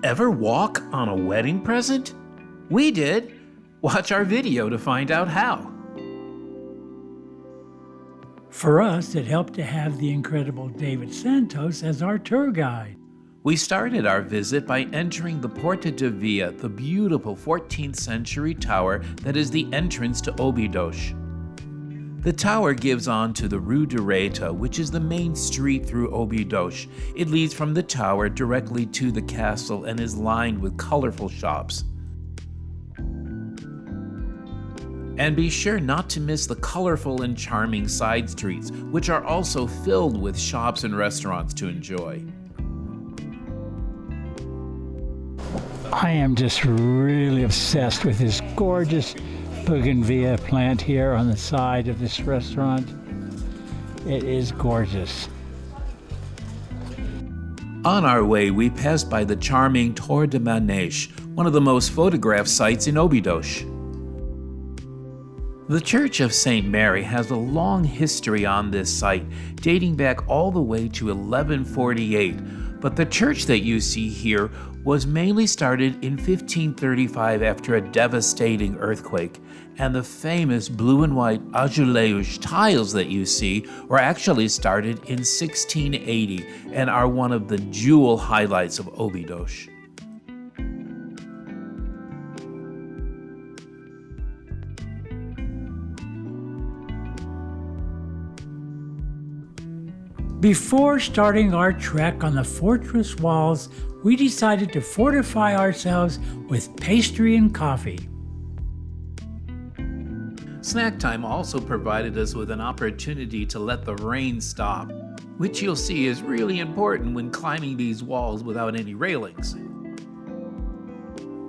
Ever walk on a wedding present? We did. Watch our video to find out how. For us, it helped to have the incredible David Santos as our tour guide. We started our visit by entering the Porta de Via, the beautiful 14th century tower that is the entrance to Óbidos. The tower gives on to the Rue de Reta, which is the main street through Obidos. It leads from the tower directly to the castle and is lined with colorful shops. And be sure not to miss the colorful and charming side streets, which are also filled with shops and restaurants to enjoy. I am just really obsessed with this gorgeous bougainvillea plant here on the side of this restaurant. It is gorgeous. On our way, we passed by the charming Tour de Manège, one of the most photographed sites in Óbidos. The Church of St. Mary has a long history on this site, dating back all the way to 1148, but the church that you see here was mainly started in 1535 after a devastating earthquake, and the famous blue and white azulejos tiles that you see were actually started in 1680 and are one of the jewel highlights of Óbidos. Before starting our trek on the fortress walls, we decided to fortify ourselves with pastry and coffee. Snack time also provided us with an opportunity to let the rain stop, which you'll see is really important when climbing these walls without any railings.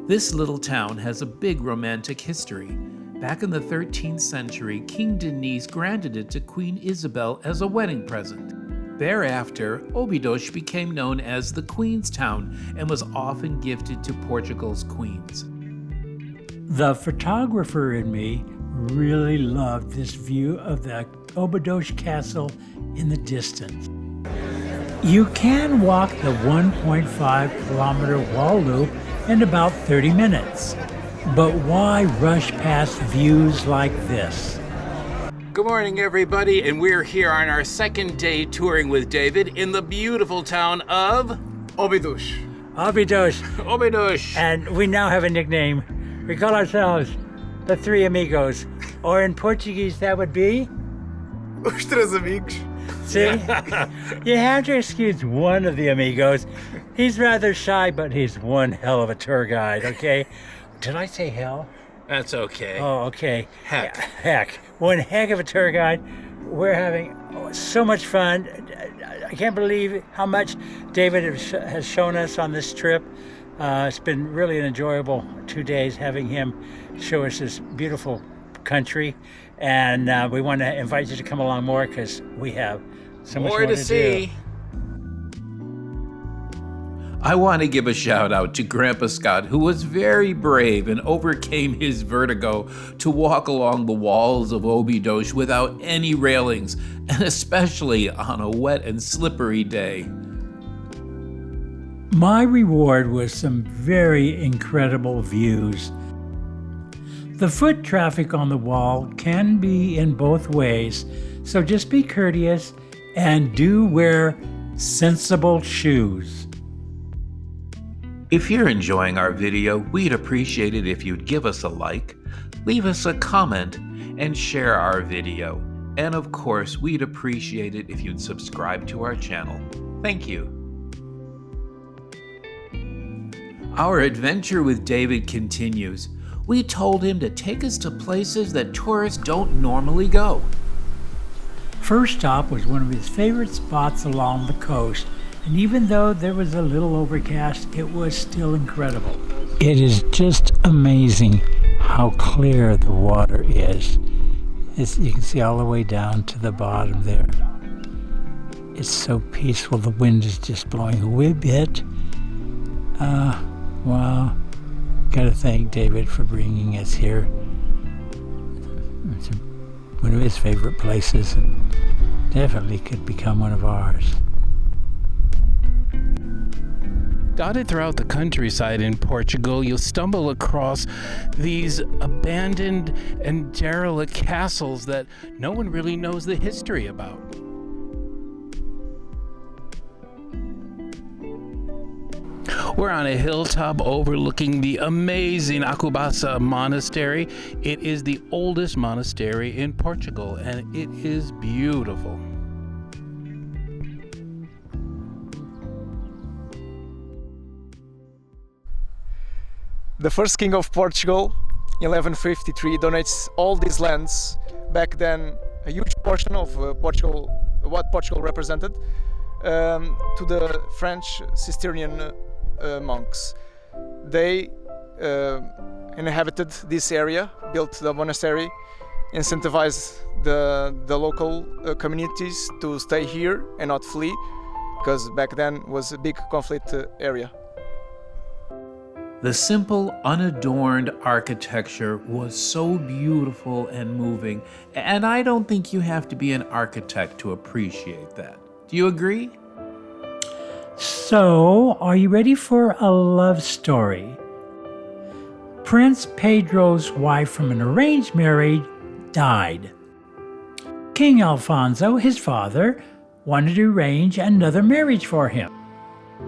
This little town has a big romantic history. Back in the 13th century, King Denis granted it to Queen Isabel as a wedding present. Thereafter, Óbidos became known as the Queen's Town and was often gifted to Portugal's queens. The photographer in me really loved this view of the Óbidos Castle in the distance. You can walk the 1.5-kilometer wall loop in about 30 minutes, but why rush past views like this? Good morning, everybody, and we're here on our second day touring with David in the beautiful town of Óbidos. Óbidos. Óbidos. And we now have a nickname. We call ourselves the Three Amigos, or in Portuguese that would be? Os Três Amigos. See? You have to excuse one of the amigos. He's rather shy, but he's one hell of a tour guide, okay? Did I say hell? That's okay. Oh, okay. Heck. Yeah, heck. One heck of a tour guide. We're having so much fun. I can't believe how much David has shown us on this trip. It's been really an enjoyable 2 days having him show us this beautiful country. And we want to invite you to come along more because we have so much more to see. do. I want to give a shout out to Grandpa Scott, who was very brave and overcame his vertigo to walk along the walls of Óbidos without any railings, and especially on a wet and slippery day. My reward was some very incredible views. The foot traffic on the wall can be in both ways, so just be courteous and do wear sensible shoes. If you're enjoying our video, we'd appreciate it if you'd give us a like, leave us a comment, and share our video. And of course, we'd appreciate it if you'd subscribe to our channel. Thank you. Our adventure with David continues. We told him to take us to places that tourists don't normally go. First stop was one of his favorite spots along the coast. And even though there was a little overcast, it was still incredible. It is just amazing how clear the water is. You can see all the way down to the bottom there. It's so peaceful. The wind is just blowing a wee bit. Wow. Gotta thank David for bringing us here. It's one of his favorite places and definitely could become one of ours. Dotted throughout the countryside in Portugal, you'll stumble across these abandoned and derelict castles that no one really knows the history about. We're on a hilltop overlooking the amazing Alcobaça monastery. It is the oldest monastery in Portugal, and it is beautiful. The first king of Portugal, in 1153, donates all these lands, back then a huge portion of Portugal, what Portugal represented, to the French Cistercian monks. They inhabited this area, built the monastery, incentivized the local communities to stay here and not flee, because back then was a big conflict area. The simple, unadorned architecture was so beautiful and moving, and I don't think you have to be an architect to appreciate that. Do you agree? So, are you ready for a love story? Prince Pedro's wife from an arranged marriage died. King Alfonso, his father, wanted to arrange another marriage for him.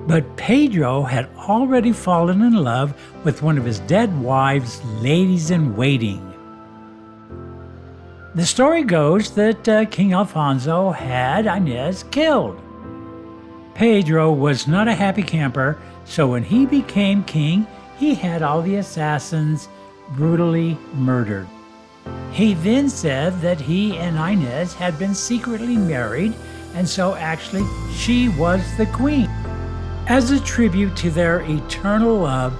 But Pedro had already fallen in love with one of his dead wife's ladies-in-waiting. The story goes that King Alfonso had Inez killed. Pedro was not a happy camper, so when he became king, he had all the assassins brutally murdered. He then said that he and Inez had been secretly married, and so actually she was the queen. As a tribute to their eternal love,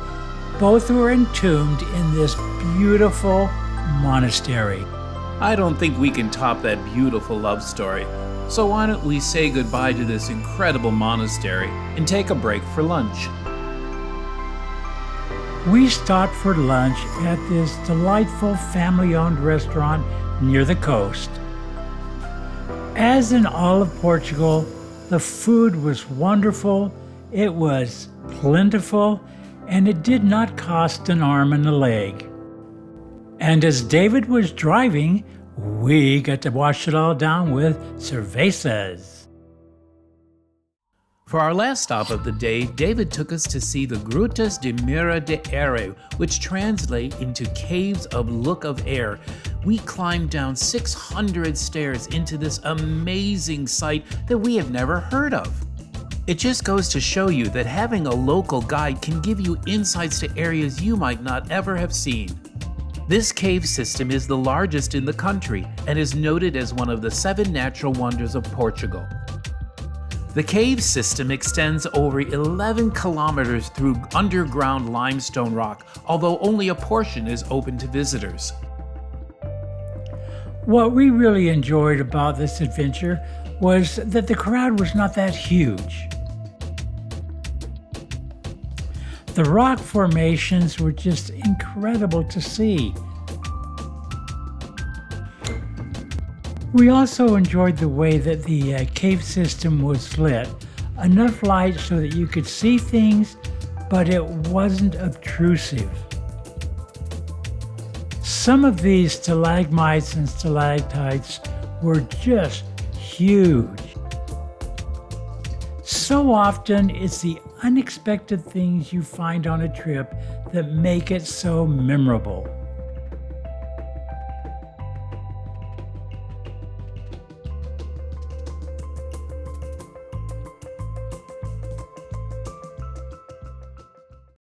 both were entombed in this beautiful monastery. I don't think we can top that beautiful love story. So why don't we say goodbye to this incredible monastery and take a break for lunch? We stopped for lunch at this delightful family-owned restaurant near the coast. As in all of Portugal, the food was wonderful, it was plentiful, and it did not cost an arm and a leg. And as David was driving, we got to wash it all down with cervezas. For our last stop of the day, David took us to see the Grutas de Mira de Aire, which translate into Caves of Look of Air. We climbed down 600 stairs into this amazing site that we have never heard of. It just goes to show you that having a local guide can give you insights to areas you might not ever have seen. This cave system is the largest in the country and is noted as one of the 7 natural wonders of Portugal. The cave system extends over 11 kilometers through underground limestone rock, although only a portion is open to visitors. What we really enjoyed about this adventure was that the crowd was not that huge. The rock formations were just incredible to see. We also enjoyed the way that the cave system was lit. Enough light so that you could see things, but it wasn't obtrusive. Some of these stalagmites and stalactites were just huge. So often it's the unexpected things you find on a trip that make it so memorable.